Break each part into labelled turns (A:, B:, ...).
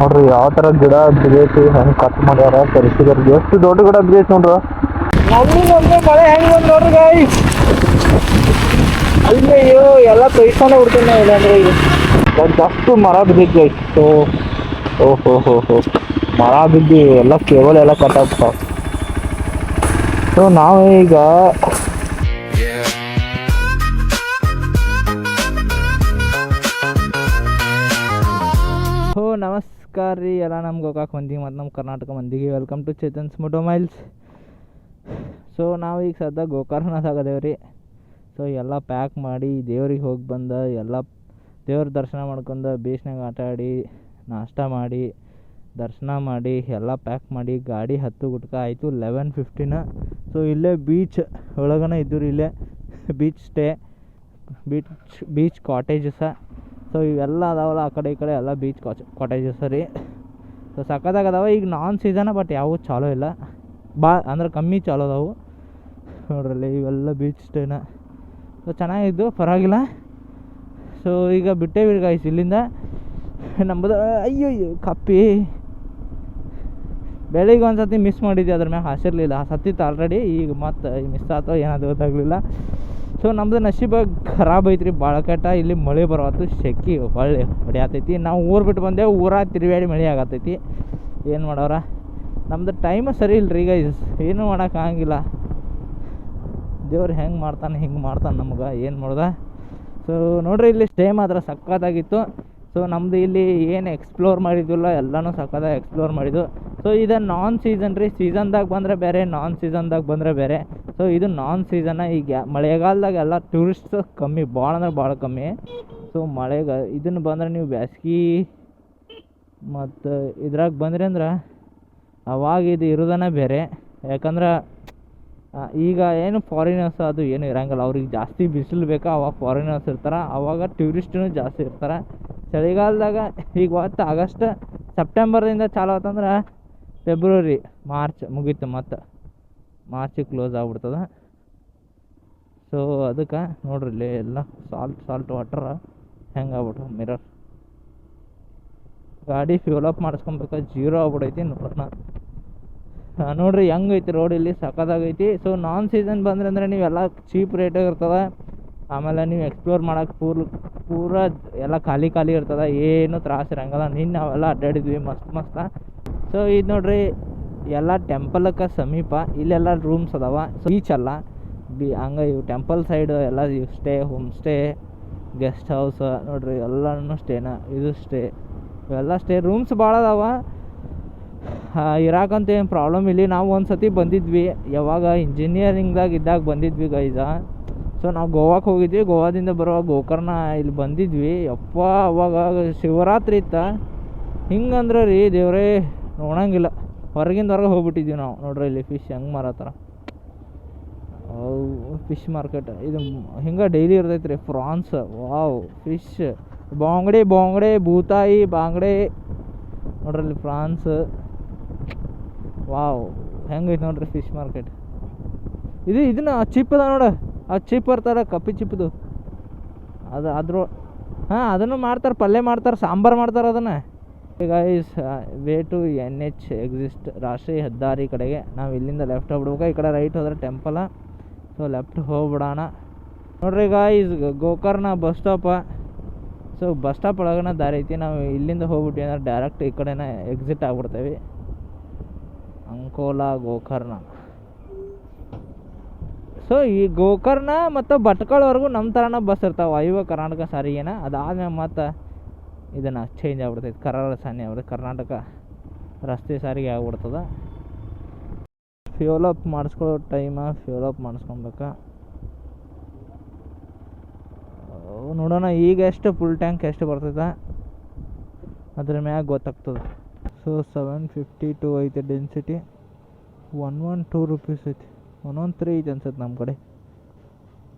A: ನೋಡ್ರಿ ಯಾವ ಥರ ಗಿಡ ಬಿದ್ದೈತಿ, ಹೆಂಗೆ ಕಟ್ ಮಾಡ್ಯಾರ ಪರಿಸ್ಥಿತಿ. ಎಷ್ಟು ದೊಡ್ಡ ಗಿಡ ಬಿದ್ದೈತಿ ನೋಡ್ರಿ. ನಮಗೆ ಮಳೆ ಹೆಂಗೆ ಬಂದು ನೋಡ್ರಿ ಗಾಯಿ. ಅಯ್ಯೋ ಎಲ್ಲ ತೊಯ್ಕೊಂಡೆ ಬಿಡ್ತೀನಿ ಇಲ್ಲಾಂದ್ರೆ ಈಗ ಅಷ್ಟು ಮರ ಬಿದ್ದೈತಿ ಗಾಯಿ. ಓಹೋ ಮರ ಬಿದ್ದು ಎಲ್ಲ ಕೇಬಲ್ ಎಲ್ಲ ಕಟ್ ಆಗ್ತಾವ. ಸೊ ನಾವು ಈಗ ನಮಸ್ಕಾರ ರೀ ಎಲ್ಲ ನಮ್ಮ ಗೋಕಾಕ್ ಮಂದಿಗೆ ಮತ್ತು ನಮ್ಮ ಕರ್ನಾಟಕ ಮಂದಿಗೆ ವೆಲ್ಕಮ್ ಟು ಚೇತನ್ಸ್ ಮೊಟೊಮೈಲ್ಸ್. ಸೊ ನಾವು ಈಗ ಸದ್ಯ ಗೋಕರ್ಣ ಸಾಗದೇವ್ರಿ ರೀ. ಸೊ ಎಲ್ಲ ಪ್ಯಾಕ್ ಮಾಡಿ ದೇವ್ರಿಗೆ ಹೋಗಿ ಬಂದ ಎಲ್ಲ ದೇವ್ರ ದರ್ಶನ ಮಾಡ್ಕೊಂಡು ಬೀಚ್ನಾಗ ಆಟ ಆಡಿ ನಾಷ್ಟ ಮಾಡಿ ದರ್ಶನ ಮಾಡಿ ಎಲ್ಲ ಪ್ಯಾಕ್ ಮಾಡಿ ಗಾಡಿ ಹತ್ತು ಗುಟ್ಕ ಆಯಿತು 11:15. ಸೊ ಇಲ್ಲೇ ಬೀಚ್ ಒಳಗನೆ ಇದ್ದು ರೀ, ಇಲ್ಲೇ ಬೀಚ್ ಕಾಟೇಜಸ. ಸೊ ಇವೆಲ್ಲ ಅದಾವಲ್ಲ ಆ ಕಡೆ ಈ ಕಡೆ ಎಲ್ಲ ಬೀಚ್ ಕಾಟೇಜಸ್ ರೀ. ಸೊ ಸಕ್ಕತ್ತಾಗದಾವ. ಈಗ ನಾನ್ ಸೀಸನ ಬಟ್ ಯಾವೂ ಚಾಲೋ ಇಲ್ಲ, ಅಂದ್ರೆ ಕಮ್ಮಿ ಚಾಲೋ ಅದಾವು ನೋಡ್ರಲ್ಲಿ. ಇವೆಲ್ಲ ಬೀಚ್ ಸ್ಟೇನ. ಸೊ ಚೆನ್ನಾಗಿದ್ದು ಪರವಾಗಿಲ್ಲ. ಸೊ ಈಗ ಬಿಟ್ಟೇವಿ ಗಾಯ್ಸ್ ಇಲ್ಲಿಂದ. ನಮ್ಮದು ಅಯ್ಯೋ ಕಪ್ಪಿ ಬೆಳಿಗ್ಗೆ ಒಂದು ಸತಿ ಮಿಸ್ ಮಾಡಿದ್ದೆ, ಅದ್ರ ಮ್ಯಾಗ ಹಾಸಿರ್ಲಿಲ್ಲ, ಸತ್ತಿತ್ತು ಆಲ್ರೆಡಿ. ಈಗ ಮತ್ತೆ ಮಿಸ್ ಆತೋ ಏನಾದ್ರು ಗೊತ್ತಾಗಲಿಲ್ಲ. ಸೊ ನಮ್ಮದು ನಶೀಬ ಖರಾಬ್ ಐತ್ರಿ, ಭಾಳ ಕೆಟ್ಟ. ಇಲ್ಲಿ ಮಳೆ ಬರವತ್ತು, ಸೆಕ್ಕಿ ಹೊಳ್ಳಿ ಹೊಡೆಯತೈತಿ. ನಾವು ಊರು ಬಿಟ್ಟು ಬಂದೇವು, ಊರಾಗ ತಿರುಗಾಡಿ ಮಳೆ ಆಗತ್ತೈತಿ. ಏನು ಮಾಡೋರ, ನಮ್ದು ಟೈಮ್ ಸರಿ ಇಲ್ಲರಿ ಗೈಸ್, ಏನೂ ಮಾಡೋಕ್ಕಾಗಿಲ್ಲ. ದೇವ್ರು ಹೆಂಗೆ ಮಾಡ್ತಾನೆ ಹಿಂಗೆ ಮಾಡ್ತಾನೆ ನಮ್ಗೆ, ಏನು ಮಾಡ್ದ. ಸೊ ನೋಡ್ರಿ ಇಲ್ಲಿ ಸ್ಟೇ ಮಾತ್ರ ಸಕ್ಕತ್ತಾಗಿತ್ತು. ಸೊ ನಮ್ಮದು ಇಲ್ಲಿ ಏನು ಎಕ್ಸ್ಪ್ಲೋರ್ ಮಾಡಿದ್ವಲ್ಲ ಎಲ್ಲನೂ ಸಕ್ಕತ್ತಾಗಿ ಎಕ್ಸ್ಪ್ಲೋರ್ ಮಾಡಿದ್ದು. ಸೊ ಇದು ನಾನ್ ಸೀಸನ್ ರೀ, ಸೀಸನ್ದಾಗ ಬಂದರೆ ಬೇರೆ, ನಾನ್ ಸೀಸನ್ದಾಗ ಬಂದರೆ ಬೇರೆ. ಸೊ ಇದು ನಾನ್ ಸೀಸನ್ನ. ಈಗ ಮಳೆಗಾಲದಾಗ ಎಲ್ಲ ಟೂರಿಸ್ಟ್ ಕಮ್ಮಿ, ಭಾಳ ಅಂದ್ರೆ ಭಾಳ ಕಮ್ಮಿ. ಸೊ ಇದನ್ನು ಬಂದರೆ ನೀವು ಬ್ಯಾಸ್ಗೆ ಮತ್ತು ಇದ್ರಾಗ ಬಂದ್ರಿ ಅಂದ್ರೆ ಅವಾಗ ಇದು ಇರೋದನ್ನ ಬೇರೆ. ಯಾಕಂದ್ರೆ ಈಗ ಏನು ಫಾರಿನರ್ಸ್ ಅದು ಏನು ಇರೋಂಗಿಲ್ಲ, ಅವ್ರಿಗೆ ಜಾಸ್ತಿ ಬಿಸಿಲು ಬೇಕಾ ಅವಾಗ ಫಾರಿನರ್ಸ್ ಇರ್ತಾರೆ, ಅವಾಗ ಟೂರಿಸ್ಟೂ ಜಾಸ್ತಿ ಇರ್ತಾರೆ. ಚಳಿಗಾಲದಾಗ ಈಗ ಹೊತ್ತು ಆಗಸ್ಟ್ ಸೆಪ್ಟೆಂಬರ್ದಿಂದ ಚಾಲು ಆತಂದ್ರೆ ಫೆಬ್ರವರಿ ಮಾರ್ಚ್ ಮುಗೀತು, ಮತ್ತು ಮಾರ್ಚಿಗೆ ಕ್ಲೋಸ್ ಆಗ್ಬಿಡ್ತದೆ. ಸೊ ಅದಕ್ಕೆ ನೋಡ್ರಿ ಇಲ್ಲಿ ಎಲ್ಲ ಸಾಲ್ಟ್ ವಾಟರ್ ಹೆಂಗೆ ಆಗ್ಬಿಟ್ಟು ಮಿರರ್ ಗಾಡಿ ಫ್ಯೂಲ್ ಅಪ್ ಮಾಡಿಸ್ಕೊಬೇಕಾ ಜೀರೋ ಆಗ್ಬಿಡೈತಿ ನೋಡೋಣ. ನೋಡ್ರಿ ಹೆಂಗೈತಿ ರೋಡ್ ಇಲ್ಲಿ ಸಕ್ಕತ್ತಾಗೈತಿ. ಸೊ ನಾನ್ ಸೀಸನ್ ಬಂದ್ರೆ ಅಂದರೆ ನೀವೆಲ್ಲ ಚೀಪ್ ರೇಟಾಗಿ ಇರ್ತದೆ. ಆಮೇಲೆ ನೀವು ಎಕ್ಸ್ಪ್ಲೋರ್ ಮಾಡೋಕೆ ಪೂರ ಎಲ್ಲ ಖಾಲಿ ಇರ್ತದೆ, ಏನು ತ್ರಾಸ ಇರಂಗಿಲ್ಲ. ನಿನ್ನೆ ನಾವೆಲ್ಲ ಅಡ್ಡಾಡಿದ್ವಿ ಮಸ್ತ್. ಸೊ ಇದು ನೋಡ್ರಿ ಎಲ್ಲ ಟೆಂಪಲ್ಗೆ ಸಮೀಪ, ಇಲ್ಲೆಲ್ಲ ರೂಮ್ಸ್ ಅದಾವ. ಸೊ ಬೀಚ್ ಅಲ್ಲ ಹಂಗೆ ಇವು ಟೆಂಪಲ್ ಸೈಡ್ ಎಲ್ಲ ಇವು stay, home stay, guest house ನೋಡ್ರಿ ಎಲ್ಲನೂ ಸ್ಟೇನ. ಇದು ಸ್ಟೇ, ಇವೆಲ್ಲ ಸ್ಟೇ ರೂಮ್ಸ್ ಭಾಳ ಅದಾವ. ಇರಾಕಂತ ಏನು ಪ್ರಾಬ್ಲಮ್ ಇಲ್ಲ. ನಾವು ಒಂದು ಸತಿ ಬಂದಿದ್ವಿ, ಯಾವಾಗ ಇಂಜಿನಿಯರಿಂಗ್ದಾಗ ಇದ್ದಾಗ ಬಂದಿದ್ವಿ ಗೈಸ. ಸೊ ನಾವು ಗೋವಾಕ್ಕೆ ಹೋಗಿದ್ವಿ, ಗೋವಾದಿಂದ ಬರುವಾಗ ಗೋಕರ್ಣ ಇಲ್ಲಿ ಬಂದಿದ್ವಿ. ಯಪ್ಪ ಅವಾಗ ಶಿವರಾತ್ರಿ ಇತ್ತ. ಹಿಂಗಂದ್ರೆ ರೀ ದೇವ್ರೇ ನೋಡಂಗಿಲ್ಲ, ಹೊರಗೆ ಹೋಗ್ಬಿಟ್ಟಿದ್ವಿ ನಾವು. ನೋಡ್ರಿ ಇಲ್ಲಿ ಫಿಶ್ ಹೆಂಗೆ ಮಾರತ್ತಾರ, ಫಿಶ್ ಮಾರ್ಕೆಟ್ ಇದು ಹಿಂಗೆ ಡೈಲಿ ಇರ್ತೈತೆ ರೀ. ಫ್ರಾನ್ಸ್, ವಾವ್ ಫಿಶ್, ಬಾಂಗಡೆ ಬೂತಾಯಿ ಬಾಂಗಡೆ ನೋಡ್ರಿ ಇಲ್ಲಿ ಫ್ರಾನ್ಸ್. ವಾವ್ ಹೆಂಗೈತೆ ನೋಡ್ರಿ ಫಿಶ್ ಮಾರ್ಕೆಟ್. ಇದನ್ನ ಚಿಪ್ ಅದ ನೋಡ, ಆ ಚಿಪ್ ಬರ್ತಾರೆ ಕಪ್ಪಿ ಚಿಪ್ಪದು ಅದು ಅದ್ರ ಅದನ್ನು ಮಾಡ್ತಾರೆ, ಪಲ್ಯ ಮಾಡ್ತಾರೆ, ಸಾಂಬಾರು ಮಾಡ್ತಾರೆ ಅದನ್ನು. ಈಗ ವೇ ಟು NH ಎಕ್ಸಿಸ್ಟ್, ರಾಷ್ಟ್ರೀಯ ಹೆದ್ದಾರಿ ಕಡೆಗೆ ನಾವು ಇಲ್ಲಿಂದ ಲೆಫ್ಟ್ ಹೋಗ್ಬಿಡ್ಬೇಕು. ಈ ಕಡೆ ರೈಟ್ ಹೋದ್ರೆ ಟೆಂಪಲ. ಸೊ ಲೆಫ್ಟ್ ಹೋಗ್ಬಿಡೋಣ. ನೋಡ್ರಿ guys Gokarna bus stop. So bus stop ಒಳಗನ ದಾರಿ ಐತಿ. ನಾವು ಇಲ್ಲಿಂದ ಹೋಗ್ಬಿಟ್ವಿ ಅಂದ್ರೆ ಡೈರೆಕ್ಟ್ ಈ ಕಡೆನ ಎಕ್ಸಿಟ್ ಆಗ್ಬಿಡ್ತೇವೆ, ಅಂಕೋಲಾ ಗೋಕರ್ಣ. ಸೊ ಈ ಗೋಕರ್ಣ ಮತ್ತು ಭಟ್ಕಳವರೆಗೂ ನಮ್ಮ ಥರನ ಬಸ್ ಇರ್ತಾವೆ, ಐವ ಕರ್ನಾಟಕ ಸಾರಿಗೆನ. ಅದಾದ್ಮೇಲೆ ಮತ್ತು ಇದನ್ನು ಚೇಂಜ್ ಆಗ್ಬಿಡ್ತೈತೆ, ಸಾನಿ ಆಗ್ಬಿಡುತ್ತೆ, ಕರ್ನಾಟಕ ರಸ್ತೆ ಸಾರಿಗೆ ಆಗ್ಬಿಡ್ತದೆ. ಫ್ಯೂಲ್ ಅಪ್ ಮಾಡಿಸ್ಕೊಳ್ಳೋ ಫ್ಯೂಲ್ ಅಪ್ ಮಾಡಿಸ್ಕೊಬೇಕಾ ನೋಡೋಣ. ಈಗ ಎಷ್ಟು ಫುಲ್ ಟ್ಯಾಂಕ್ ಎಷ್ಟು ಬರ್ತೈತೆ ಅದ್ರ ಮ್ಯಾಗ ಗೊತ್ತಾಗ್ತದೆ. ಸೊ 752 ಐತೆ ಡೆನ್ಸಿಟಿ, 112 ರೂಪೀಸ್ ಐತಿ, 113 ಐತೆ ಅನ್ಸುತ್ತೆ ನಮ್ಮ ಕಡೆ.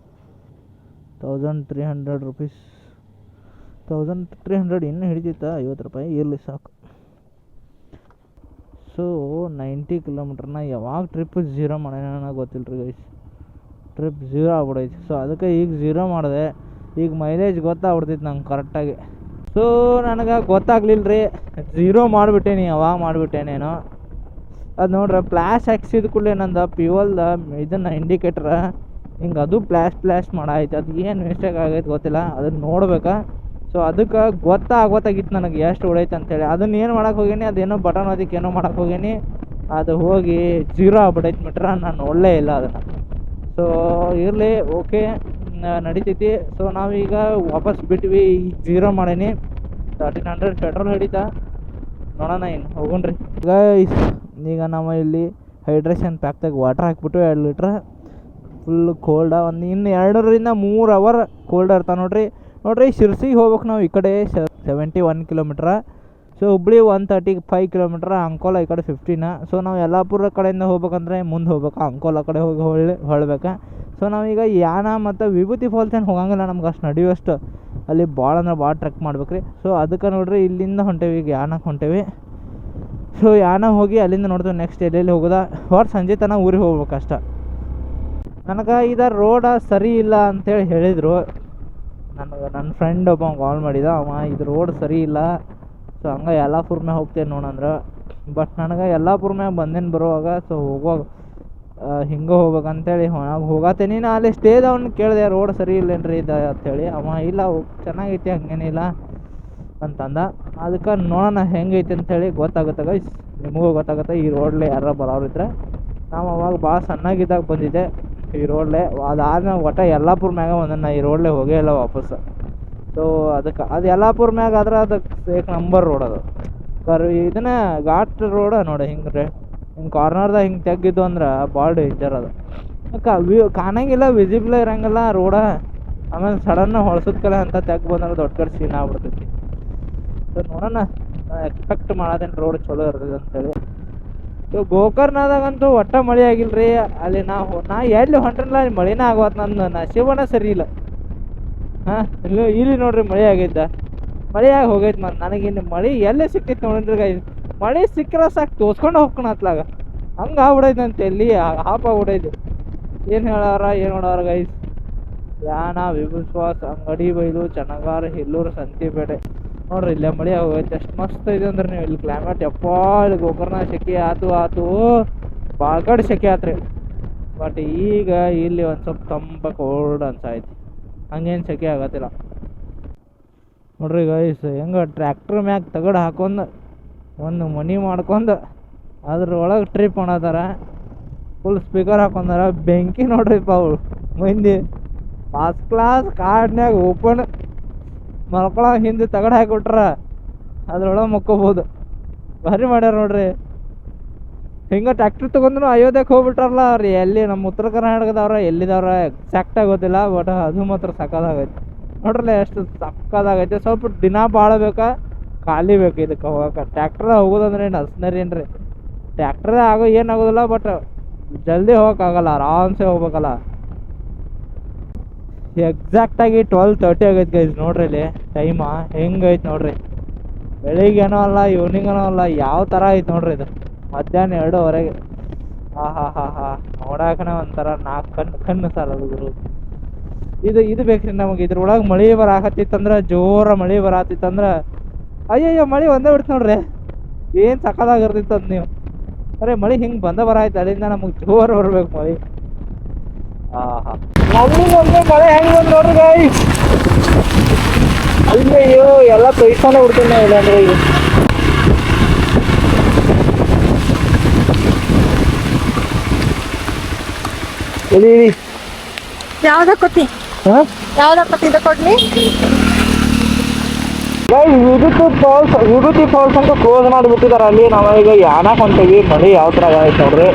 A: 1300 ರೂಪೀಸ್, 1300 ಇನ್ನೂ ಹಿಡಿತೈತ, 50 ರೂಪಾಯಿ ಇರಲಿ ಸಾಕು. ಸೊ 90 ಕಿಲೋಮೀಟ್ರನ್ನ ಯಾವಾಗ ಟ್ರಿಪ್ ಝೀರೋ ಮಾಡೋಣ ಗೊತ್ತಿಲ್ಲ ರೀ ಗೈಸ್. ಟ್ರಿಪ್ ಝೀರೋ ಆಗ್ಬಿಡೈತಿ. ಸೊ ಅದಕ್ಕೆ ಈಗ ಝೀರೋ ಮಾಡಿದೆ. ಈಗ ಮೈಲೇಜ್ ಗೊತ್ತಾಗ್ಬಿಡ್ತೈತಿ ನಂಗೆ ಕರೆಕ್ಟಾಗಿ. ಸೊ ನನಗೆ ಗೊತ್ತಾಗ್ಲಿಲ್ಲ ರೀ ಝೀರೋ ಮಾಡಿಬಿಟ್ಟೇನಿ, ಯಾವಾಗ ಮಾಡಿಬಿಟ್ಟೇನೇನೋ. ಅದು ನೋಡ್ರಿ ಫ್ಲ್ಯಾಶ್ ಹಾಕ್ಸಿದ ಕೂಡಲೇ ನಂದು ಫ್ಯೂವಲ್ದ ಇದನ್ನು ಇಂಡಿಕೇಟ್ರ ಹಿಂಗೆ ಅದು ಫ್ಲ್ಯಾಶ್ ಮಾಡಾಯ್ತು. ಅದು ಏನು ಮಿಸ್ಟೇಕ್ ಆಗೈತೆ ಗೊತ್ತಿಲ್ಲ, ಅದನ್ನು ನೋಡ್ಬೇಕಾ. ಸೊ ಅದಕ್ಕೆ ಗೊತ್ತಾಗಿತ್ತು ನನಗೆ ಎಷ್ಟು ಹೊಡೈತೆ ಅಂತೇಳಿ. ಅದನ್ನ ಏನು ಮಾಡಕ್ಕೆ ಹೋಗೀನಿ, ಅದೇನೋ ಬಟನ್ ಅದಕ್ಕೆ ಏನೋ ಮಾಡಕ್ಕೆ ಹೋಗೀನಿ, ಅದು ಹೋಗಿ ಝೀರೋ ಆಗ್ಬಿಟ್ಟೈತೆ ಮೀಟ್ರ. ನಾನು ನೋಡಲೇ ಇಲ್ಲ ಅದನ್ನು. ಸೊ ಇರಲಿ, ಓಕೆ, ನಡೀತೈತಿ. ಸೊ ನಾವೀಗ ವಾಪಸ್ ಬಿಟ್ವಿ, ಈಗ ಝೀರೋ ಮಾಡೀನಿ. 1300 ಪೆಟ್ರೋಲ್ ಹಿಡಿತಾ, ನೋಡೋಣ ಇನ್ನು ಹೋಗೋಣ್ರಿ. ಈಗ ನಾವು ಇಲ್ಲಿ ಹೈಡ್ರೇಷನ್ ಪ್ಯಾಕ್ದಾಗ ವಾಟ್ರ್ ಹಾಕ್ಬಿಟ್ಟು 2 ಲೀಟ್ರ್ ಫುಲ್ ಕೋಲ್ಡ. ಒಂದು ಇನ್ನು 2-3 ಅವರ್ ಕೋಲ್ಡ್ ಇರ್ತಾವೆ ನೋಡ್ರಿ. ಶಿರ್ಸಿಗೆ ಹೋಗ್ಬೇಕು ನಾವು. ಈ ಕಡೆ 71 kilometre. So Hubli 135 kilometre. Ankola ಈ ಕಡೆ 15. ಸೊ ನಾವು ಯಲ್ಲಾಪುರ ಕಡೆಯಿಂದ ಹೋಗ್ಬೇಕಂದ್ರೆ ಮುಂದೆ ಹೋಗ್ಬೇಕು, ಅಂಕೋಲ ಕಡೆ ಹೋಗಿ ಹೊಳ್ಬೇಕು. ಸೊ ನಾವೀಗ ಯಾನ ಮತ್ತು ವಿಭೂತಿ ಫಾಲ್ಸ್ ಏನು ಹೋಗಂಗಿಲ್ಲ, ನಮ್ಗೆ ಅಷ್ಟು ನಡೆಯುವಷ್ಟು ಅಲ್ಲಿ ಭಾಳ ಅಂದ್ರೆ ಭಾಳ ಟ್ರೆಕ್ ಮಾಡ್ಬೇಕು ರೀ. ಸೊ ಅದಕ್ಕೆ ನೋಡ್ರಿ ಇಲ್ಲಿಂದ ಹೊಂಟೇವಿ, ಈಗ ಯಾನಕ್ಕೆ ಹೊಂಟೇವಿ. ಸೊ ಯಾನ ಹೋಗಿ ಅಲ್ಲಿಂದ ನೋಡ್ತೇವೆ ನೆಕ್ಸ್ಟ್ ಎಲ್ಲೆಲ್ಲಿ ಹೋಗೋದ. ಸಂಜೆ ತನಕ ಊರಿಗೆ ಹೋಗ್ಬೇಕು ಅಷ್ಟ. ನನಗೆ ಇದು ರೋಡ ಸರಿ ಇಲ್ಲ ಅಂಥೇಳಿ ಹೇಳಿದರು. ನನ್ನ ಫ್ರೆಂಡ್ ಒಬ್ಬ ಕಾಲ್ ಮಾಡಿದ, ಅವ ಇದು ರೋಡ್ ಸರಿ ಇಲ್ಲ, ಸೊ ಹಂಗೆ ಯಲ್ಲಾಪುರ ಮ್ಯಾಗ ಹೋಗ್ತೇನೆ ನೋಡಂದ್ರೆ. ಬಟ್ ನನಗೆ ಯಲ್ಲಾಪುರ ಮ್ಯಾಗ ಬಂದೇನು ಬರುವಾಗ, ಸೊ ಹೋಗುವಾಗ ಹಿಂಗೆ ಹೋಗ್ಬೇಕಂತೇಳಿ ಹೋಗತ್ತೇನಿ. ನಾ ಅಲ್ಲಿ ಸ್ಟೇದವ್ನು ಕೇಳಿದೆ, ರೋಡ್ ಸರಿ ಇಲ್ಲೇನ್ರಿ ಇದು ಅಂಥೇಳಿ. ಅವ ಇಲ್ಲ ಚೆನ್ನಾಗೈತಿ ಹಂಗೇನಿಲ್ಲ ಅಂತಂದ. ಅದಕ್ಕೆ ನೋಡೋಣ ಹೆಂಗೈತಿ ಅಂಥೇಳಿ ಗೊತ್ತಾಗುತ್ತೆ ಗೈಸ್, ನಿಮಗೂ ಗೊತ್ತಾಗುತ್ತೆ. ಈ ರೋಡ್ಲೆ ಯಾರು ಬರೋರಿದ್ರೆ, ನಾವು ಅವಾಗ ಭಾಳ ಸಣ್ಣಾಗಿದ್ದಾಗ ಬಂದಿದ್ದೆ ಈ ರೋಡ್ಲೆ. ಅದಾದ್ಮೇಲೆ ಒಟ್ಟು ಯಲ್ಲಾಪುರ ಮ್ಯಾಗ ಒಂದನ್ನು ಈ ರೋಡ್ಲೆ ಹೋಗೇ ಇಲ್ಲ ವಾಪಸ್. ಸೊ ಅದಕ್ಕೆ ಅದು ಯಲ್ಲಾಪುರ ಮ್ಯಾಗ ಆದ್ರೆ ಅದಕ್ಕೆ 1 ನಂಬರ್ ರೋಡ್ ಅದು. ಇದನ್ನ ಘಾಟ್ ರೋಡ ನೋಡಿ, ಹಿಂಗೆ ಕಾರ್ನರ್ದಾಗ ಹಿಂಗೆ ತೆಗ್ಗಿದ್ದು ಅಂದ್ರೆ ಭಾಳ ಡೇಂಜರ್ ಅದು. ಕಾಣಂಗಿಲ್ಲ, ವಿಸಿಬಲ್ ಇರಂಗಿಲ್ಲ ರೋಡ. ಆಮೇಲೆ ಸಡನ್ನ ಹೊಳ್ಸೋದ್ಕಲೆ ಅಂತ ತೆಗ್ ಬಂದ್ರೆ ದೊಡ್ಡ ಕಡೆ ಸೀನ್ ಆಗ್ಬಿಡ್ತೈತಿ. ಸೊ ನೋಡೋಣ, ಎಕ್ಸ್ಪೆಕ್ಟ್ ಮಾಡೋದೇನು ರೋಡ್ ಚಲೋ ಇರ್ತದೆ ಅಂತೇಳಿ. ಸೊ ಗೋಕರ್ಣದಾಗಂತೂ ಒಟ್ಟ ಮಳೆ ಆಗಿಲ್ಲ ರೀ. ಅಲ್ಲಿ ನಾ ಎಲ್ಲಿ ಹೊಂಟ್ರಲ್ಲ ಅಲ್ಲಿ ಮಳೆನೇ ಆಗವತ್ತು. ನನ್ನ ನಸೀಬನ ಸರಿ ಇಲ್ಲ. ಇಲ್ಲಿ ನೋಡ್ರಿ ಮಳೆ ಆಗೈತೆ, ಮಳೆಯಾಗಿ ಹೋಗೈತೆ. ಮತ್ತು ನನಗಿನ್ನು ಮಳೆ ಎಲ್ಲೇ ಸಿಕ್ತೈತೆ ನೋಡಿದ್ರಿ ಗೈಸ್. ಮಳೆ ಸಿಕ್ಕರೆ ಸಾಕು ತೋರ್ಸ್ಕೊಂಡು ಹೋಗ್ಕೊಣ ಹತ್ಲಾಗ, ಹಂಗೆ ಆಗ್ಬಿಡೈತೆ ಅಂತ ಎಲ್ಲಿ ಹಾಪಾಗ್ಬಿಡೈತೆ. ಏನು ನೋಡೋರ ಗೈಸ್. ಯಾನ, ವಿಭೂಸ್ವಾಸ್, ಅಂಗಡಿ ಬೈಲು, ಚನ್ನಗಾರ, ಹಿಲ್ಲೂರು, ಸಂತಿಪೇಟೆ ನೋಡ್ರಿ. ಇಲ್ಲೇ ಮಳೆ ಹೋಗೈತೆ. ಎಷ್ಟು ಮಸ್ತ್ ಇದೆ ಅಂದ್ರೆ ನೀವು ಇಲ್ಲಿ ಕ್ಲೈಮೇಟ್. ಯಪ್ಪ ಇಲ್ಲಿ ಗೋಕರ್ಣ ಸೆಕೆ ಆತು ಭಾಳ ಕಡೆ ಸೆಕೆ ಆತ್ರಿ. ಬಟ್ ಈಗ ಇಲ್ಲಿ ಒಂದು ಸ್ವಲ್ಪ ತಂಪ ಕೋಲ್ಡ್ ಅನ್ಸಾಯ್ತು, ಹಂಗೇನು ಸೆಕೆ ಆಗತ್ತಿಲ್ಲ ನೋಡ್ರಿ ಗೈಸ್. ಹೆಂಗೆ ಟ್ರ್ಯಾಕ್ಟರ್ ಮ್ಯಾಗ ತಗಡು ಹಾಕೊಂಡು ಒಂದು ಮನಿ ಮಾಡ್ಕೊಂಡು ಅದ್ರೊಳಗೆ ಟ್ರಿಪ್ ಮಾಡತ್ತಾರ. ಫುಲ್ ಸ್ಪೀಕರ್ ಹಾಕೊಂಡಾರ, ಬೆಂಕಿ ನೋಡ್ರಿಪ್ಪ ಅವ್ರು ಮಂದಿ. ಫಸ್ಟ್ ಕ್ಲಾಸ್ ಕಾಡ್ನ್ಯಾಗ ಓಪನ್ ಮಲ್ಕೊಳ ಹಿಂದೆ ತಗಡು ಹಾಕಿಬಿಟ್ರ, ಅದ್ರೊಳಗೆ ಮಕ್ಕೋಬೋದು. ಭಾರಿ ಮಾಡ್ಯಾರ ನೋಡ್ರಿ. ಹಿಂಗೆ ಟ್ಯಾಕ್ಟ್ರಿ ತೊಗೊಂಡ್ರು ಅಯೋಧ್ಯಕ್ಕೆ ಹೋಗ್ಬಿಟ್ರಲ್ಲ ಅವ್ರು. ಎಲ್ಲಿ ನಮ್ಮ ಉತ್ತರ ಕರ್ನಾಟಕದವ್ರ ಎಲ್ಲಿದವ್ರ ಎಕ್ಸಾಕ್ಟಾಗಿ ಗೊತ್ತಿಲ್ಲ, ಬಟ್ ಅದು ಮಾತ್ರ ಸಕ್ಕದಾಗೈತೆ ನೋಡ್ರಲ್ಲ, ಎಷ್ಟು ಸಕ್ಕದಾಗೈತೆ. ಸ್ವಲ್ಪ ದಿನ ಭಾಳ ಬೇಕಾ, ಖಾಲಿ ಬೇಕು ಇದಕ್ಕೆ ಹೋಗಕ್ಕೆ. ಟ್ಯಾಕ್ಟ್ರದ ಹೋಗೋದಂದ್ರೆ ಏನು ಅಸ್ನರಿ ಏನ್ರಿ. ಟ್ಯಾಕ್ಟ್ರದ ಏನಾಗೋದಿಲ್ಲ, ಬಟ್ ಜಲ್ದಿ ಹೋಗೋಕ್ಕಾಗಲ್ಲ, ಆರಾಮ್ಸೆ ಹೋಗ್ಬೇಕಲ್ಲ. ಎಕ್ಸಾಕ್ಟಾಗಿ 12:30 ಆಗೈತೆ ಗೈಸ್. ನೋಡ್ರಿ ಇಲ್ಲಿ ಟೈಮ ಹೆಂಗೈತೆ ನೋಡ್ರಿ. ಬೆಳಿಗ್ಗೆನೋ ಅಲ್ಲ, ಈವ್ನಿಂಗನೋ ಅಲ್ಲ, ಯಾವ ಥರ ಐತೆ ನೋಡ್ರಿ ಇದು. ಮಧ್ಯಾಹ್ನ 2:00 ಹಾ ನೋಡಾಕನೇ ಒಂಥರ 4 ಕಣ್ಣು ಸಾಲದು ಗುರು. ಇದು ಬೇಕ್ರಿ ನಮಗೆ. ಇದ್ರೊಳಗೆ ಮಳೆ ಬರಾಕತ್ತಿತ್ತಂದ್ರೆ, ಜೋರ ಮಳೆ ಬರಾತಿತ್ತಂದ್ರೆ, ಅಯ್ಯಯ್ಯೋ ಮಳೆ ಒಂದೇ ಬಿಡ್ತು ನೋಡ್ರಿ. ಏನು ಸಕ್ಕದಾಗಿರ್ತಿತ್ತು ಅದು. ನೀವು ಅರೆ ಮಳೆ ಹಿಂಗೆ ಬರಾಯ್ತು, ಅಲ್ಲಿಂದ ನಮಗೆ ಜೋರು ಬರ್ಬೇಕು ಮಳೆ. ನಮಗೊಂದು ಮಳೆ ಹೆಂಗೆ ಬಂದು ನೋಡ್ರಿ ಗೈಸ್. ಅಯ್ಯೋ ಎಲ್ಲ ತೊಯ್ಕೊಂಡೆ ಬಿಡ್ತೀನಿ ಇಲ್ಲಾಂದ್ರೆ ಈಗ. ಇಳಿ
B: ಯಾವ್ದಕ್ಕೊತ್ತಿ ಕೊಡ್ಲಿ
A: ವಿಭೂತಿ ಫಾಲ್ಸ್ ಅಂತ ಕ್ಲೋಸ್ ಮಾಡಿಬಿಟ್ಟಿದ್ದಾರೆ. ಅಲ್ಲಿ ನಾವೀಗ ಯಾನಕ್ಕೆ ಹೊಂಟೀವಿ. ಮಳೆ ಯಾವ ಥರ ಆಯ್ತು ನೋಡ್ರಿ.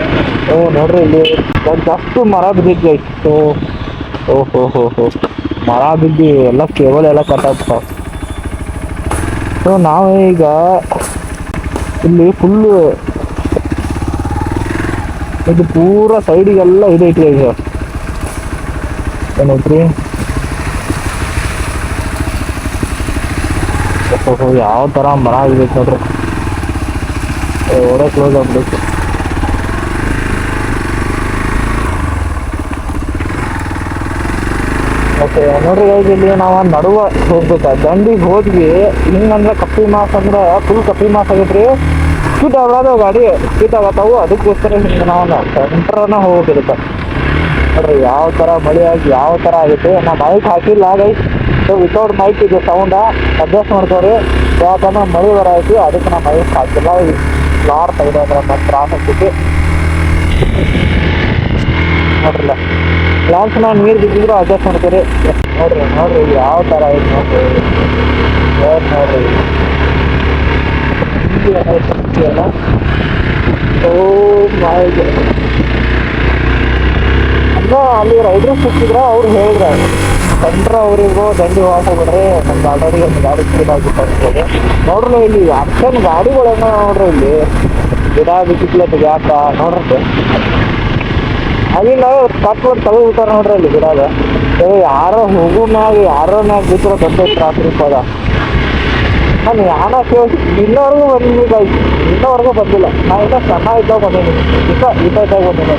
A: ನೋಡ್ರಿ ಇಲ್ಲಿ ಒಂದಷ್ಟು ಮರ ಬಿದ್ದಿದ್ದು ಇತ್ತು. ಓಹೋ ಮರ ಬಿದ್ದು ಎಲ್ಲ ಕೇಬಲ್ ಎಲ್ಲ ಕಟ್ಟಾಗ್ತಾವ. ಸೊ ನಾವು ಈಗ ಇಲ್ಲಿ ಫುಲ್ಲು ಇದು ಪೂರ ಸೈಡಿಗೆಲ್ಲ ಇದೈತಿ. ಈಗ ಏನೈತ್ರಿ, ಯಾವ ಥರ ಮರ ಆಗಬೇಕು ನೋಡ್ರಿ. ಒಡೆ ಕ್ಲೋಸ್ ಆಗ್ಬೇಕು. ಓಕೆ ನೋಡ್ರಿ guys, ಇಲ್ಲಿ ನಾವು ನಡುವ ಹೋಗ್ಬೇಕು ದಂಡಿಗೆ ಹೋದ್ವಿ. ಹಿಂಗಂದ್ರೆ ಕಪ್ಪಿ ಮಾಸ್ ಅಂದ್ರೆ ಫುಲ್ ಕಪ್ಪಿ ಮಾಸ್ ಆಗೈತ್ರಿ. ಸ್ಕಿಟ್ ಆಗ್ಲಾದವು ಗಾಡಿ ಸ್ಕಿಟ್ ಆಗತ್ತಾವು. ಅದಕ್ಕೋಸ್ಕರ ಹಿಂಗೆ ನಾವು ಸೆಂಟ್ರನ ಹೋಗ್ಬೇಕು ನೋಡ್ರಿ. ಯಾವ ಥರ ಮಳೆ ಆಗಿ ಯಾವ ಥರ ಆಗೈತೆ. ನಾ ಮೈಕ್ ಹಾಕಿಲ್ಲ ಗೈಸ್. ಸೊ ವಿತೌಟ್ ಮೈಕ್ ಇದು ಸೌಂಡ ಅಡ್ಜಸ್ಟ್ ಮಾಡ್ಕೋರಿ. ಯಾಕಂದ್ರೆ ಮಳೆ ಬರಾಯ್ತು ಅದಕ್ಕೆ ನಾ ಮೈಕ್ ಹಾಕಿಲ್ಲ. ಲಾರ್ ತೆಗೆದ್ರೆ ಮತ್ತೆ ತ್ರಾಸ ಆಗ್ತೈತಿ ನೋಡ್ರಿಲ್ಲ. ಲ್ಯಾನ್ಸ್ ನಾವು ನೀರು ಬಿದ್ದಿದ್ರು ಅಡ್ಜಸ್ಟ್ ಮಾಡ್ತೀರಿ. ನೋಡ್ರಿ ಯಾವ ಥರ ಐತೆ ನೋಡ್ರಿ. ನೋಡ್ರಿ ಎಲ್ಲ ಓ ಮೈ ಅಂದ್ರೆ ಅಲ್ಲಿ ರೈಡ್ರು ಸಿಕ್ಕಿದ್ರೆ ಅವ್ರು ಹೇಳಿದ್ರೆ ಕಂಡ್ರೆ ಅವರಿಗೂ ದಂಡಿ ಹೋಗ್ಬಿಡ್ರಿ ನಮ್ಮ ಆಲ್ರೆಡಿ ಒಂದು ಗಾಡಿ ಸ್ಪೀಡ್ ಆಗಿತ್ತು ಅಂತೇಳಿ. ನೋಡ್ರಿ ಇಲ್ಲಿ ಅಷ್ಟೊಂದು ಗಾಡಿಗಳನ್ನ ನೋಡ್ರಿ ಇಲ್ಲಿ ಗಿಡ ಬಿಸಿಕ್ಲೆ ತೆಗ್ಯಾಕ ನೋಡ್ರಿ. ಅಲ್ಲಿಂದ ಕಟ್ಕೊಂಡು ತೆಗೆದ್ಬಿಟ್ಟಾರ ನೋಡ್ರಿ ಅಲ್ಲಿ ಗಿಡದ. ಯಾರೋ ಹೋಗೋ ಮ್ಯಾಗ ಬಿದ್ದರೆ ದೊಡ್ಡ ರಾತ್ರಿ ಹೋದ. ನಾನು ಯಾನ ಕೇಳಿ ಇನ್ನವರೆಗೂ ಬಂದಿಲ್ಲ. ಇನ್ನವರೆಗೂ ಬಂದಿಲ್ಲ. ನಾ ಇನ್ನೂ ಸಣ್ಣ ಇದ್ದಾಗ ಬಂದಿದ್ದೀನಿ. ಇದ್ದಾಗ ಬಂದಿಲ್ಲ.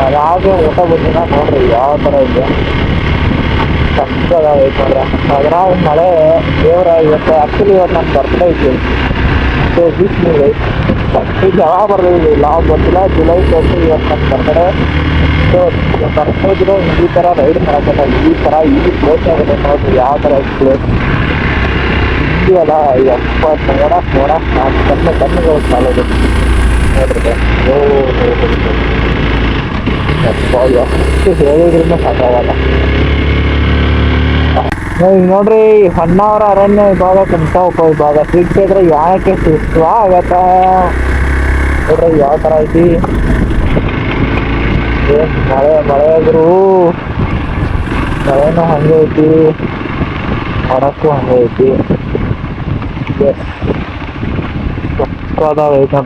A: ಅದಾಗೆ ಊಟ ಬಂದಿಲ್ಲ ನೋಡ್ರಿ ಯಾವ ಥರ ಇದೆ. ಸಕ್ಕದ ಐತೆ ನೋಡ್ರಿ. ಅದ್ರಾಗ ಮಳೆ ದೇವ್ರ ಇವತ್ತು ಆ್ಯಕ್ಚುಲಿ ಇವತ್ತು ನನ್ನ ಬರ್ತ್ಡೇ ಐತಿ. ಸೊ ಬೀಚ್ ನೀರು ಐತಿ. ಈಗ ಯಾವಾಗ ಬರ್ದಿಲ್ಲ ನಾವು ಗೊತ್ತಿಲ್ಲ. ಜುಲೈ 20 ಇವತ್ತು ನನ್ನ ಬರ್ತ್ಡೇ. ಸೊ ಬರ್ತಾ ಇದ್ರೆ ಈ ಥರ ರೈಡ್ ಮಾಡಕ್ಕಲ್ಲ. ಈ ಥರ ಈ ಪ್ಲೇಸ್ ಆಗುತ್ತೆ ನೋಡ್ರಿ ಯಾವ ಥರ ಪ್ಲೇಸ್ ಇದೆಯಲ್ಲ. ಎಪ್ಪತ್ತು ನೋಡಕ್ಕೆ ನಾನು ಕಣ್ಣಿಗೆ ಹೋಗಿ ಸಾಲೋದು ನೋಡ್ರಿ. ಎಷ್ಟು ಹೇಳಿದ್ರೂ ಸಾಕಾಗಲ್ಲ. ಈಗ ನೋಡ್ರಿ ಹೊನ್ನಾವರ ಅರಣ್ಯ ವಿಭಾಗ ಕುಮಟಾ ಉಪವಿಭಾಗ ಶ್ರೀಕ್ಷೇತ್ರ ಯಾಕೆ ಸುಸ್ವ ಆಗತ್ತ ನೋಡ್ರಿ ಯಾವ ಥರ ಐತಿ. ಮಳೆ ಆದ್ರು ಮಳೆನೂ ಹಂಗೆ ಐತಿ, ಮಾಡಕ್ಕೂ ಹಂಗೆ ಐತಿ. ಸಕ್ಕದಾಗೈತಿ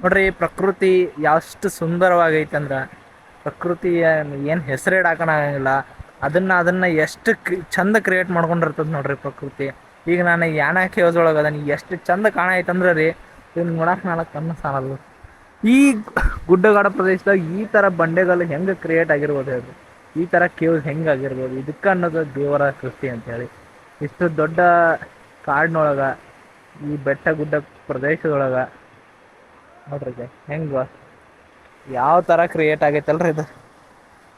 A: ನೋಡ್ರಿ ಪ್ರಕೃತಿ ಎಷ್ಟು ಸುಂದರವಾಗೈತೆ ಅಂದ್ರೆ ಪ್ರಕೃತಿಯ ಏನು ಹೆಸರಿಡಾಕನಾಗಂಗಿಲ್ಲ. ಅದನ್ನ ಎಷ್ಟು ಚಂದ ಕ್ರಿಯೇಟ್ ಮಾಡ್ಕೊಂಡಿರ್ತದೆ ನೋಡ್ರಿ ಪ್ರಕೃತಿ. ಈಗ ನಾನು ಯಾಣ ಕೇವ್ದೊಳಗೆ ಅದನ್ನ ಎಷ್ಟು ಚಂದ ಕಾಣೈತಂದ್ರೆ ರೀ ಇದನ್ನ ನೋಡಕ್ಕೆ ನಾಲ್ಕು ಕಣ್ಣು ಸಾಲಲ್ಲ. ಈ ಗುಡ್ಡಗಾಡ ಪ್ರದೇಶದಾಗ ಈ ಥರ ಬಂಡೆಗಳು ಹೆಂಗೆ ಕ್ರಿಯೇಟ್ ಆಗಿರ್ಬೋದು ಅದು, ಈ ಥರ ಕೇವ್ಸ್ ಹೆಂಗೆ ಆಗಿರ್ಬೋದು, ಇದಕ್ಕೆ ಅನ್ನೋದು ದೇವರ ಸೃಷ್ಟಿ ಅಂತೇಳಿ. ಇಷ್ಟು ದೊಡ್ಡ ಕಾಡಿನೊಳಗೆ ಈ ಬೆಟ್ಟ ಗುಡ್ಡ ಪ್ರದೇಶದೊಳಗೆ ನೋಡ್ರಿ ಹೆಂಗೆ ಯಾವ ಥರ ಕ್ರಿಯೇಟ್ ಆಗೈತಲ್ರಿ ಇದು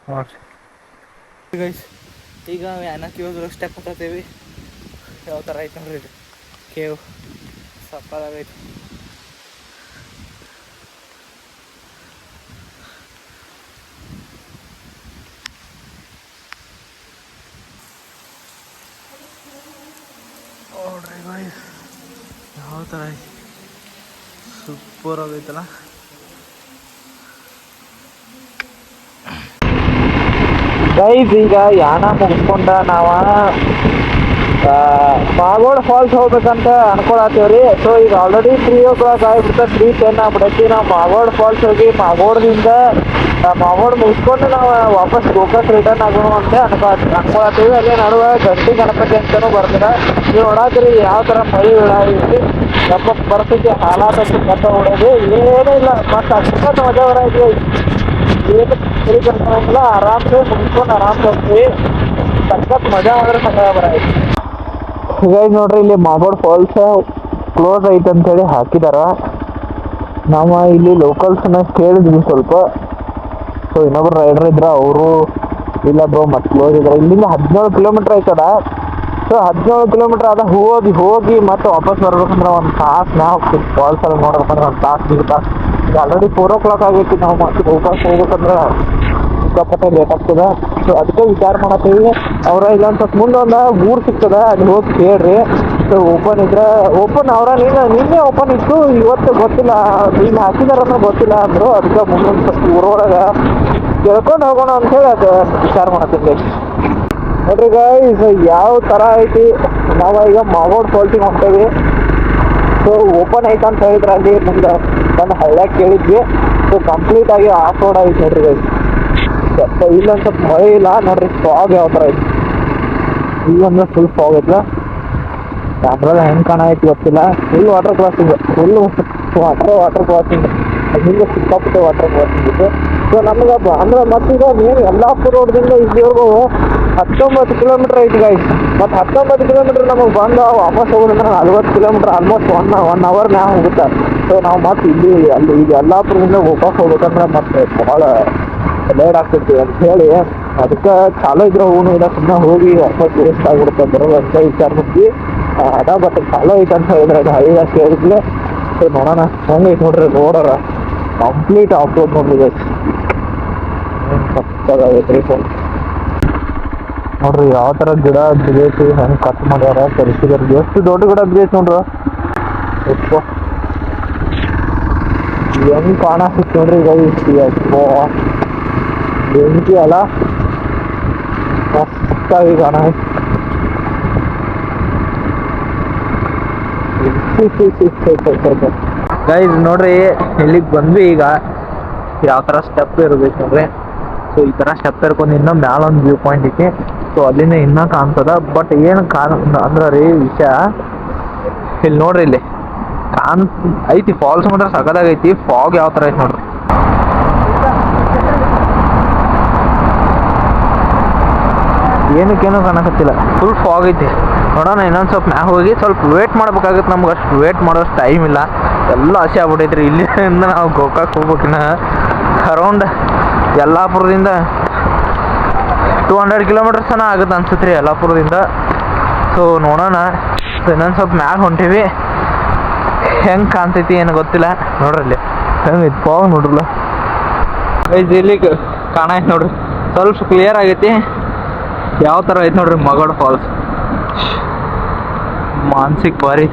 A: ನೋಡ್ರಿ ಗೈಸ್. ಈಗ ಯಾನ ಕೇವ್ಸ್ ಅಷ್ಟೇ ಕೂತೀವಿ. ಯಾವ ಥರ ಐತೆ ನೋಡ್ರಿ ಇದು ಕೇವ್ ಸಕ್ಕದಾಗೈತೆ. ನೋಡ್ರಿ ಗೈಸ್ ಯಾವ ಥರ ಐತಿ ಸೂಪರ್ ಆಗೈತಲ್ಲ. ಗೈಸ್ ಈಗ ಯಾನ ಮುಗಿಸ್ಕೊಂಡ ನಾವು ಮಾಗೋಡ್ ಫಾಲ್ಸ್ ಹೋಗ್ಬೇಕಂತ ಅನ್ಕೊಳತ್ತೀವ್ರಿ. ಸೊ ಈಗ ಆಲ್ರೆಡಿ 3 o'clock ಆಗಿಬಿಡ್ತ, 3:10 ಆಗ್ಬಿಡೈತಿ. ನಾವು ಮಾಗೋಡ್ ಫಾಲ್ಸ್ ಹೋಗಿ ಮಾಗೋಡ್ದಿಂದ ಮಾಗೋಡ್ ಮುಗಿಸ್ಕೊಂಡು ನಾವು ವಾಪಸ್ ಗೋಕಾಕ್ ರಿಟರ್ನ್ ಆಗೋಣ ಅಂತ ಅನ್ಕೊಳತ್ತೀವಿ. ಅಲ್ಲೇ ನಡುವೆ ಗಂಟಿ ಗಣಪತಿ ಅಂತಲೂ ಬರ್ತೀರ. ನೀವು ನೋಡತ್ತೀರಿ ಯಾವ ಥರ ಮಳೆ ಐತಿ. ನಮ್ಮ ಪರಿಸ್ಥಿತಿ ಹಾಲಾತಕ್ಕೆ ಕಟ್ಟ ಹೊಡೋದು ಏನೂ ಇಲ್ಲ. ಮತ್ತು ಅಷ್ಟೊಂದು ಮಜಾ ಬರೈತಿ. ಏನು ಸರಿ ಕರ್ಕೊಂಡಂಗಿಲ್ಲ. ಆರಾಮ್ಸೆ ಮುಗಿಸ್ಕೊಂಡು ಆರಾಮ್ಸೆ ಹೋಗ್ತೀವಿ. ಸಖತ್ ಮಜಾ ಮಾಡಿದ್ರೆ ಸಖತ್ ಬರೈತಿ. ಹೀಗಾಗಿ ನೋಡ್ರಿ ಇಲ್ಲಿ ಮಾಗೋಡ್ ಫಾಲ್ಸ್ ಕ್ಲೋಸ್ ಐತೆ ಅಂತೇಳಿ ಹಾಕಿದಾರ. ನಾವು ಇಲ್ಲಿ ಲೋಕಲ್ಸ್ನ ಕೇಳಿದ್ವಿ ಸ್ವಲ್ಪ. ಸೊ ಇನ್ನೊಬ್ರು ರೈಡರ್ ಇದ್ರ ಅವರು ಇಲ್ಲ ಬ್ರೋ ಮತ್ತೆ ಕ್ಲೋಸ್ ಇದ್ದಾರೆ. ಇಲ್ಲಿಂದ 17 ಕಿಲೋಮೀಟ್ರ್ ಆಯ್ತದ. ಸೊ 17 ಕಿಲೋಮೀಟ್ರ್ ಅದ ಹೋಗಿ ಮತ್ತೆ ವಾಪಸ್ ಬರ್ಬೇಕಂದ್ರೆ ಒಂದು ತಾಸು ಮ್ಯಾಗ ಹೋಗ್ತೀವಿ. ಫಾಲ್ಸ್ ಅಲ್ಲಿ ನೋಡ್ಬೇಕಂದ್ರೆ ಒಂದು ತಾಸು ಈಗ ಆಲ್ರೆಡಿ 4 o'clock ಆಗೈತಿ. ನಾವು ಮತ್ತೆ ವಾಪಸ್ ಹೋಗ್ಬೇಕಂದ್ರೆ ಸಿಕ್ಕಾಪಟ್ಟೆ ಲೇಟ್ ಆಗ್ತದೆ. ಸೊ ಅದಕ್ಕೆ ವಿಚಾರ ಮಾಡತ್ತೀವಿ. ಅವ್ರ ಇಲ್ಲೊಂದು ಸ್ವಲ್ಪ ಮುಂದೆ ಒಂದು ಊರು ಸಿಗ್ತದೆ ಅಲ್ಲಿ ಹೋಗಿ ಕೇಳ್ರಿ. ಸೊ ಓಪನ್ ಇದ್ರೆ ಓಪನ್ ಅವರ ನಿನ್ನೆ ಓಪನ್ ಇತ್ತು, ಇವತ್ತು ಗೊತ್ತಿಲ್ಲ ಇಲ್ಲಿ ಹಾಕಿದಾರನ್ನೋ ಗೊತ್ತಿಲ್ಲ ಅಂದರು. ಅದಕ್ಕೆ ಮುಂದೊಂದು ಸ್ವಲ್ಪ ಊರೊಳಗೆ ಕೇಳ್ಕೊಂಡು ಹೋಗೋಣ ಅಂಥೇಳಿ ಅದು ವಿಚಾರ ಮಾಡತ್ತೀವಿ. ನೋಡ್ರಿ ಗೈಸ್ ಯಾವ ಥರ ಐತಿ. ನಾವು ಈಗ ಮಾಗೋಡ್ ಫಾಲ್ಸಿಗೆ ಹೊಂಟೇವಿ. ಸೊ ಓಪನ್ ಐತೆ ಅಂತ ಹೇಳಿದ್ರೆ ಅಲ್ಲಿ ಮುಂದೆ ಒಂದು ಹಳ್ಳ್ಯಾಗ ಕೇಳಿದ್ವಿ. ಸೊ ಕಂಪ್ಲೀಟ್ ಆಗಿ ಆಫ್ ರೋಡ್ ಐತಿ ನೋಡ್ರಿ ಗೈಸ್. ಇಲ್ಲೊಂದು ಸ್ವಲ್ಪ ಮಳೆ ಇಲ್ಲ ನೋಡ್ರಿ. ಫಾಗ್ ಯಾವ ಥರ ಐತಿ. ಇಲ್ಲೊಂದ್ರೆ ಫುಲ್ ಫಾಗ್ ಐತಲ್ಲ. ಕ್ಯಾಮ್ರಾದ ಹೆಂಗೆ ಕಾಣೈತಿ ಗೊತ್ತಿಲ್ಲ. ಫುಲ್ ವಾಟರ್ ಕ್ರಾಸಿಂಗ್ ಅಲ್ಲಿಂದ ಸಿಕ್ಕಾಪಟ್ಟೆ ವಾಟರ್ ಕ್ರಾಸಿಂಗ್ ಇತ್ತು. ಸೊ ನಮ್ಗೆ ಅಂದ್ರೆ ಮತ್ತೀಗ ಮೇನ್ ಯಲ್ಲಾಪುರ ರೋಡ್ದಿಂದ ಇಲ್ಲಿವರೆಗೂ 19 ಕಿಲೋಮೀಟ್ರ್ ಐತಿ ಗೈಸ್. ಮತ್ತು 19 ಕಿಲೋಮೀಟ್ರ್ ನಮಗೆ ಬಂದು ವಾಪಸ್ ಹೋಗೋದಂದ್ರೆ 40 ಕಿಲೋಮೀಟ್ರ್ ಆಲ್ಮೋಸ್ಟ್ ಒನ್ ಅವರ್ ಮ್ಯಾಗ ಹೋಗುತ್ತೆ. ಸೊ ನಾವು ಮತ್ತೆ ಇಲ್ಲಿ ಈಗ ಯಲ್ಲಾಪುರದಿಂದ ಗೋಕಾಕ್ ಹೋಗ್ಬೇಕಂದ್ರೆ ಮತ್ತೆ ಭಾಳ ಲೇಟ್ ಆಗ್ತೈತಿ ಅಂತ ಹೇಳಿ ಅದಕ್ಕೆ ಚಾಲೋ ಇದ್ರೆ ಹೂನು ಇಲ್ಲ ಸುಮ್ಮನೆ ಹೋಗಿ ವಾಪಸ್ ವೇಸ್ಟ್ ಆಗಿಬಿಡುತ್ತೆ ಬರೋದು ಅಂತ ವಿಚಾರ ಮಾಡ್ತೀವಿ. ಅದ ಬಟ್ ಚಾಲೋ ಐತೆ ಅಂತ ಹೇಳಿದ್ರೆ ಅದು ಹಳ್ಳಿ ಜಾಸ್ತಿ ಹೇಳಿದ್ಲೆ. ಸೊ ನೋಡೋಣ ಹೆಂಗೆ ಐತೆ ನೋಡ್ರಿ ರೋಡರ ಕಂಪ್ಲೀಟ್ ಆಫ್ ರೋಡ್ ನೋಡ್ರಿ ಗೈಸ್. ಸಕ್ಕತ್ತಾಗೈತ್ರಿ ಫೋನ್ ನೋಡ್ರಿ ಯಾವ ಥರ ಗಿಡ ಬಿದ್ದೈತಿ ಹೆಂಗೆ ಕಟ್ ಮಾಡ್ಯಾರ ತರಿಸಿದಾರ. ಎಷ್ಟು ದೊಡ್ಡ ಗಿಡ ಬಿದ್ದೈತಿ ನೋಡ್ರಿ. ಎಪ್ಪೋ ಹೆಂಗೆ ಕಾಣಿಸ್ತಿತ್ತು ನೋಡ್ರಿ ಗೈಸ್. ಎಪ್ಪೋ ಬೆಂಕಿ ಅಲ್ಲ ಮಸ್ತಾಗಿ ಕಾಣಿಸ್ತು. ಗೈಸ್ ನೋಡ್ರಿ ಇಲ್ಲಿಗೆ ಬಂದ್ವಿ. ಈಗ ಯಾವ ಥರ ಸ್ಟೆಪ್ ಇರ್ಬೇಕು ನೋಡ್ರಿ. ಸೊ ಈ ಥರ ಸ್ಟೆಪ್ ಇರ್ಕೊಂಡು ಇನ್ನೂ ಮ್ಯಾಲ ಒಂದು ವ್ಯೂ ಪಾಯಿಂಟ್ ಐತಿ. ಸೊ ಅಲ್ಲಿಂದ ಇನ್ನೂ ಕಾಣ್ತದ. ಬಟ್ ಏನು ಅಂದ್ರೆ ರೀ ವಿಷಯ ಇಲ್ಲಿ ನೋಡ್ರಿ ಇಲ್ಲಿ ಐತಿ ಫಾಲ್ಸ್ ಮಾತ್ರ ಸಗದಾಗೈತಿ. ಫಾಗ್ ಯಾವ ಥರ ಐತಿ ನೋಡ್ರಿ. ಏನಕ್ಕೇನೋ ಕಾಣಕತ್ತಿಲ್ಲ, ಫುಲ್ ಫಾಗ್ ಐತಿ. ನೋಡೋಣ ಇನ್ನೊಂದು ಸ್ವಲ್ಪ ಮ್ಯಾಗ ಹೋಗಿ ಸ್ವಲ್ಪ ವೇಟ್ ಮಾಡ್ಬೇಕಾಗತ್ತೆ. ನಮ್ಗೆ ಅಷ್ಟು ವೇಟ್ ಮಾಡೋಷ್ಟು ಟೈಮ್ ಇಲ್ಲ, ಎಲ್ಲ ಹಸಿ ಆಗ್ಬಿಟ್ಟೈತ್ರಿ. ಇಲ್ಲಿಂದ ನಾವು ಗೋಕಾಕ್ ಹೋಗ್ಬೇಕಿನ್ನ ಅರೌಂಡ್ ಯಲ್ಲಾಪುರದಿಂದ 200 ಕಿಲೋಮೀಟರ್ಸ್ ತನಕ ಆಗುತ್ತೆ ಅನ್ಸುತ್ತೆ ರೀ ಯಲ್ಲಾಪುರದಿಂದ. ಸೊ ನೋಡೋಣ ಇನ್ನೊಂದು ಸ್ವಲ್ಪ ಮ್ಯಾಗ ಹೊಂಟೀವಿ. ಹೆಂಗೆ ಕಾಣ್ತೈತಿ ಏನು ಗೊತ್ತಿಲ್ಲ. ನೋಡ್ರಿ ಅಲ್ಲಿ ಹೆಂಗೆ ಐತಿ ಫಾಗ್ ನೋಡ್ರಲ್ಲ ಗೈಸ್. ಇಲ್ಲಿಗೆ ಕಾಣೈತೆ ನೋಡ್ರಿ, ಸ್ವಲ್ಪ ಕ್ಲಿಯರ್ ಆಗೈತಿ. ಯಾವ ಥರ ಐತೆ ನೋಡ್ರಿ ಮಗಡ್ ಫಾಲ್ಸ್. ಮಾನಸಿಕ್ ಬಾರಿ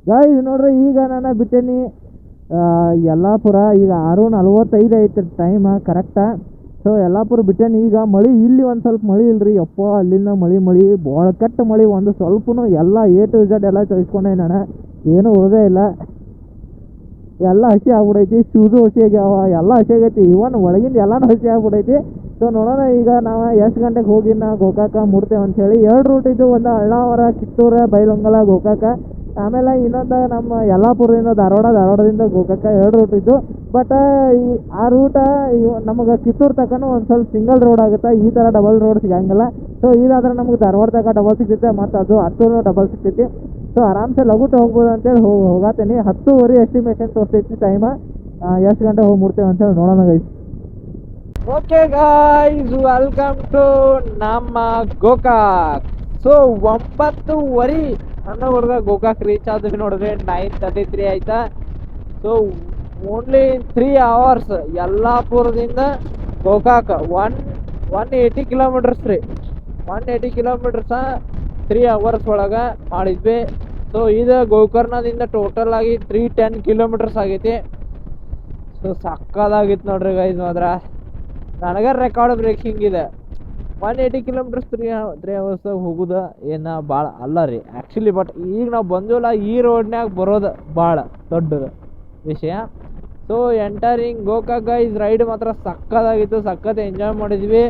A: ಗಾಯ್ಸ್. ನೋಡ್ರಿ ಈಗ ನಾನು ಬಿಟ್ಟೇನಿ ಯಲ್ಲಾಪುರ. ಈಗ 6:45 ಐತೆ ಟೈಮ್ ಕರೆಕ್ಟಾ. ಸೊ ಯಲ್ಲಾಪುರ ಬಿಟ್ಟೇನಿ. ಈಗ ಮಳೆ ಇಲ್ಲಿ ಒಂದು ಸ್ವಲ್ಪ ಮಳೆ ಇಲ್ರಿ ಯಪ್ಪ. ಅಲ್ಲಿಂದ ಮಳೆ ಭಾಳ ಕೆಟ್ಟ ಮಳೆ. ಒಂದು ಸ್ವಲ್ಪನೂ ಎಲ್ಲ A to Z ಎಲ್ಲ ಚೊಯ್ಸ್ಕೊಂಡೆ ನಾನು, ಏನೂ ಉಳಿದೇ ಇಲ್ಲ. ಎಲ್ಲ ಹಸಿ ಆಗ್ಬಿಡೈತಿ. ಶೂಸು ಹಸಿ ಆಗ್ಯಾವ, ಎಲ್ಲ ಹಸಿ ಆಗೈತಿ. ಇವನ್ ಒಳಗಿಂದ ಎಲ್ಲನೂ ಹಸಿ ಆಗ್ಬಿಡೈತಿ. ಸೊ ನೋಡೋಣ ಈಗ ನಾವು ಎಷ್ಟು ಗಂಟೆಗೆ ಹೋಗಿ ನಾವು ಗೋಕಾಕ ಮುಡ್ತೇವೆ ಅಂಥೇಳಿ. 2 ರೂಟ್ ಇದ್ದು, ಒಂದು ಅಳ್ನಾವರ, ಕಿತ್ತೂರು, ಬೈಲಹೊಂಗಲ, ಗೋಕಾಕ. ಆಮೇಲೆ ಇನ್ನೊಂದು ನಮ್ಮ ಯಲ್ಲಾಪುರದಿಂದ ಧಾರವಾಡದಿಂದ ಗೋಕಾಕ 2 ರೂಟ್ ಇದ್ದು. ಬಟ್ ಆ ರೂಟ ನಮಗೆ ಕಿತ್ತೂರು ತನಕನೂ ಒಂದು ಸ್ವಲ್ಪ ಸಿಂಗಲ್ ರೋಡ್ ಆಗುತ್ತೆ. ಈ ಥರ ಡಬಲ್ ರೋಡ್ ಸಿಗಂಗಿಲ್ಲ. ಸೊ ಇದಾದ್ರೆ ನಮ್ಗೆ ಧಾರವಾಡ ತನಕ ಡಬಲ್ ಸಿಗ್ತೈತೆ, ಮತ್ತು ಅದು ಹತ್ತೂರು ಡಬಲ್ ಸಿಗ್ತೈತಿ. ಸೊ ಆರಾಮ್ಸೆ ಲಘುಟ ಹೋಗ್ಬೋದು ಅಂತೇಳಿ ಹೋಗತ್ತೀನಿ. 10:30 ಎಸ್ಟಿಮೇಷನ್ ತೋರಿಸ್ತೈತಿ ಟೈಮ. ಎಷ್ಟು ಗಂಟೆ ಹೋಗಿ ಮುಡ್ತೇವೆ ಅಂತೇಳಿ ನೋಡೋಣ guys. Okay guys, welcome to ನಮ್ಮ ಗೋಕಾಕ್. ಸೊ 9:30 ಅನ್ನೋವರೆಗೆ ಗೋಕಾಕ್ ರೀಚ್ ಆದ್ವಿ ನೋಡಿದ್ರೆ 9:33 ಆಯ್ತಾ. ಸೊ ಓನ್ಲಿ 3 hours ಯಲ್ಲಾಪುರದಿಂದ ಗೋಕಾಕ್ 180 ಕಿಲೋಮೀಟರ್ಸ್ ರೀ. 180 ಕಿಲೋಮೀಟರ್ಸ 3 hours ಒಳಗೆ ಮಾಡಿದ್ವಿ. ಸೊ ಇದು ಗೋಕರ್ಣದಿಂದ ಟೋಟಲ್ ಆಗಿ 310 ಕಿಲೋಮೀಟರ್ಸ್ ಆಗೈತಿ. ಸೊ ಸಕ್ಕದಾಗಿತ್ತು ನೋಡ್ರಿ ಗೈಸ್. ಮಾತ್ರ ನನಗೆ ರೆಕಾರ್ಡ್ ಬ್ರೇಕಿಂಗ್ ಇದೆ. 180 ಕಿಲೋಮೀಟರ್ಸ್ 3 hours ಹೋಗೋದು ಏನು ಭಾಳ ಅಲ್ಲ ರೀ ಆ್ಯಕ್ಚುಲಿ. ಬಟ್ ಈಗ ನಾವು ಬಂದಿವಲ್ಲ ಈ ರೋಡ್ನ್ಯಾಗ ಬರೋದು ಭಾಳ ದೊಡ್ಡದು ವಿಷಯ. So entering Gokak guys. Ride ಮಾತ್ರ ಸಕ್ಕದಾಗಿತ್ತು, ಸಕ್ಕತ್ ಎಂಜಾಯ್ ಮಾಡಿದ್ವಿ.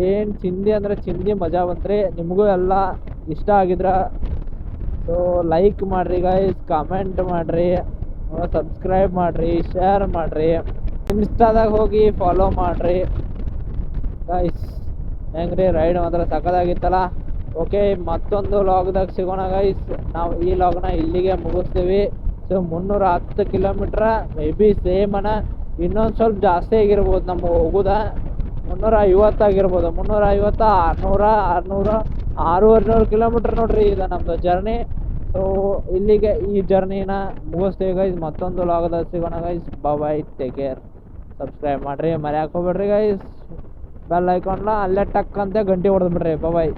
A: ಏನು ಚಿಂದಿ ಅಂದರೆ ಚಿಂದಿ ಮಜಾ ಬಂತ್ರಿ. ನಿಮಗೂ ಎಲ್ಲ ಇಷ್ಟ ಆಗಿದ್ರ ಸೊ ಲೈಕ್ ಮಾಡಿರಿ ಗೈಸ್, ಕಮೆಂಟ್ ಮಾಡಿರಿ, ಸಬ್ಸ್ಕ್ರೈಬ್ ಮಾಡಿರಿ, ಶೇರ್ ಮಾಡಿರಿ, ಇನ್ಸ್ಟಾದಾಗ ಹೋಗಿ ಫಾಲೋ ಮಾಡಿರಿ ಗೈಸ್. ಹೆಂಗ್ರಿ ರೈಡ್ ಮಾತ್ರ ಸಕ್ಕದಾಗಿತ್ತಲ್ಲ. ಓಕೆ, ಮತ್ತೊಂದು ಲಾಗ್ದಾಗ ಸಿಗೋಣ ಗೈಸ್. ನಾವು ಈ ಲಾಗ್ನ ಇಲ್ಲಿಗೆ ಮುಗಿಸ್ತೀವಿ. ಸೊ 310 ಕಿಲೋಮೀಟ್ರ ಮೇ ಬಿ ಸೇಮನ, ಇನ್ನೊಂದು ಸ್ವಲ್ಪ ಜಾಸ್ತಿ ಆಗಿರ್ಬೋದು ನಮ್ಗೆ ಹೋಗೋದ. 350 ಆಗಿರ್ಬೋದು, 350, 600, 600 ಕಿಲೋಮೀಟ್ರ್ ನೋಡ್ರಿ ಇದು ನಮ್ಮದು ಜರ್ನಿ. ಸೊ ಇಲ್ಲಿಗೆ ಈ ಜರ್ನಿನ ಮುಗಿಸ್ತೀವಿ ಗೈಸ್. ಮತ್ತೊಂದು ಲಾಗ್ದಾಗ ಸಿಗೋಣ ಗೈಸ್. ಬಾಯ್, ಟೇಕ್ ಕೇರ್. ಸಬ್ಸ್ಕ್ರೈಬ್ ಮಾಡಿರಿ, ಮರ್ಯಾಕೆ ಹೋಗ್ಬೇಡ್ರಿ ಗೈಸ್. ಬೆಲ್ ಐಕಾನ್ಲ ಅಲ್ಲೇ ಟಕ್ ಅಂತ ಗಂಟೆ ಹೊಡೆದ್ಬಿಡ್ರಿ. ಬಾಯ್.